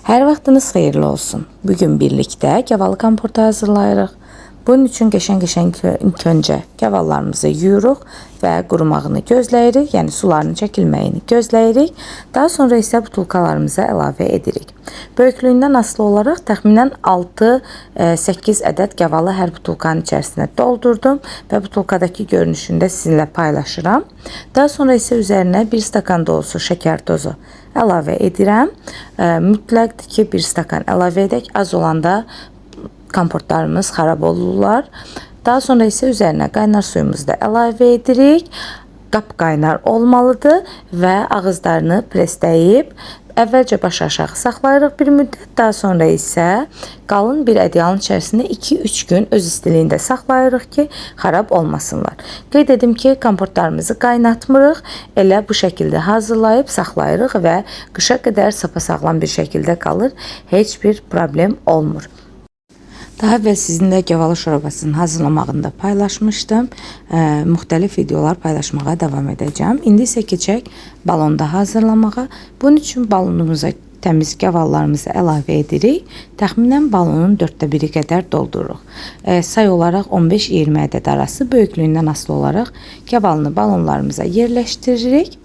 Hər vaxtınız xeyirli olsun. Bugün birlikdə gavalı kompotu hazırlayırıq. Bunun üçün qəşəng-qəşəng ilk öncə gavallarımızı yuyuruq və qurumağını gözləyirik, yəni sularının çəkilməyini gözləyirik. Daha sonra isə butulkalarımıza əlavə edirik. Böyüklüyündən asılı olaraq təxminən 6-8 ədəd gavalı hər butulkanın içərisinə doldurdum və butulkadakı görünüşünü də sizinlə paylaşıram. Daha sonra isə üzərinə 1 stakan dolusu şəkər tozu əlavə edirəm. Mütləqdir ki, 1 stakan əlavə edək. Az olanda komportlarımız xarab olurlar. Daha sonra isə üzərinə qaynar suyumuzu da əlavə edirik. Qap qaynar olmalıdır və ağızlarını presləyib əvvəlcə baş aşağı saxlayırıq bir müddət. Daha sonra isə qalın bir ədyalın içərisində 2-3 gün öz istiliyində saxlayırıq ki, xarab olmasınlar. Qeyd edim ki, komportlarımızı qaynatmırıq. Elə bu şəkildə hazırlayıb saxlayırıq və qışa qədər sapasağlam bir şəkildə qalır. Heç bir problem olmur. Daha əvvəl sizinlə gavalı şorbasının hazırlamağını da paylaşmışdım. Müxtəlif videolar paylaşmağa davam edəcəm. İndi isə keçək balonda hazırlamağa. Bunun üçün balonumuza təmiz gavallarımızı əlavə edirik. Təxminən balonun 1/4 qədər doldururuq. Say olaraq 15-20 ədəd arası, böyüklüyündən asılı olaraq gavalını balonlarımıza yerləşdiririk.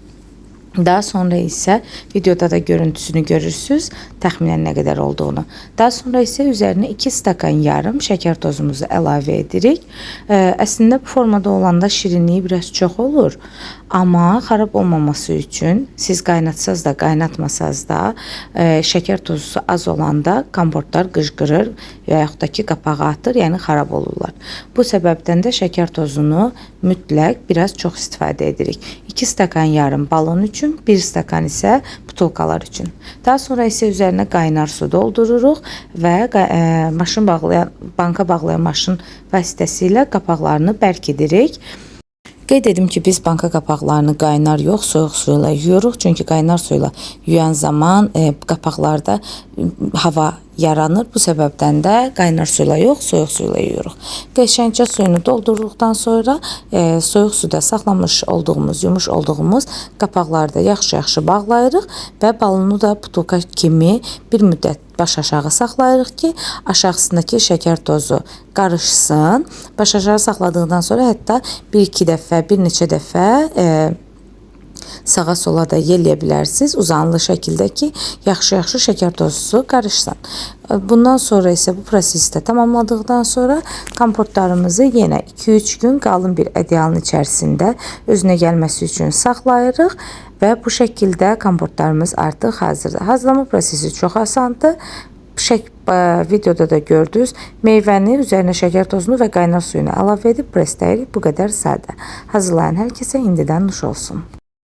Daha sonra isə videoda da görüntüsünü görürsünüz, təxminən nə qədər olduğunu. Daha sonra isə üzərinə 2 stakan yarım şəkər tozumuzu əlavə edirik. Əslində bu formada olanda şirinliyi biraz çox olur. Amma xarab olmaması üçün siz qaynatsaz da, qaynatmasaz da şəkər tozu az olanda komportlar qıжqırır və yaxud da ki qapağı atır, yəni xarab olurlar. Bu səbəbdən də şəkər tozunu mütləq biraz çox istifadə edirik. 2 stakan yarım balon üçün, 1 stakan isə butulkalar üçün. Daha sonra isə üzərinə qaynar su doldururuq və banka bağlayan maşın vasitəsilə qapaqlarını bərkidirik. Qeyd edim ki, biz banka qapaqlarını qaynar yox, soyuq su ilə yuyuruq. Çünki qaynar su ilə yuyan zaman qapaqlarda hava yaranır. Bu səbəbdən də qaynar su ilə yox, soyuq su ilə yuyuruq. Qəşəngcə suyunu doldurduqdan sonra soyuq suda saxlamış olduğumuz, yumuş olduğumuz qapaqları da yaxşı-yaxşı bağlayırıq və balonu da butulka kimi bir müddət baş aşağı saxlayırıq ki, aşağısındakı şəkər tozu qarışsın. Baş aşağı saxladıqdan sonra hətta bir neçə dəfə sağa sola da yelləyə bilərsiniz uzanlı şəkildə ki, yaxşı-yaxşı şəkər tozusu qarışsın. Bundan sonra isə bu prosesi də tamamladıqdan sonra komportlarımızı yenə 2-3 gün qalın bir ədyalın içərisində özünə gəlməsi üçün saxlayırıq və bu şəkildə komportlarımız artıq hazırdır. Hazırlama prosesi çox asandır. Videoda da gördünüz. Meyvəni üzərinə şəkər tozunu və qaynar suyunu əlavə edib presləyirik. Bu qədər sadə. Hazırlayan hər kəsə indidən nuş olsun.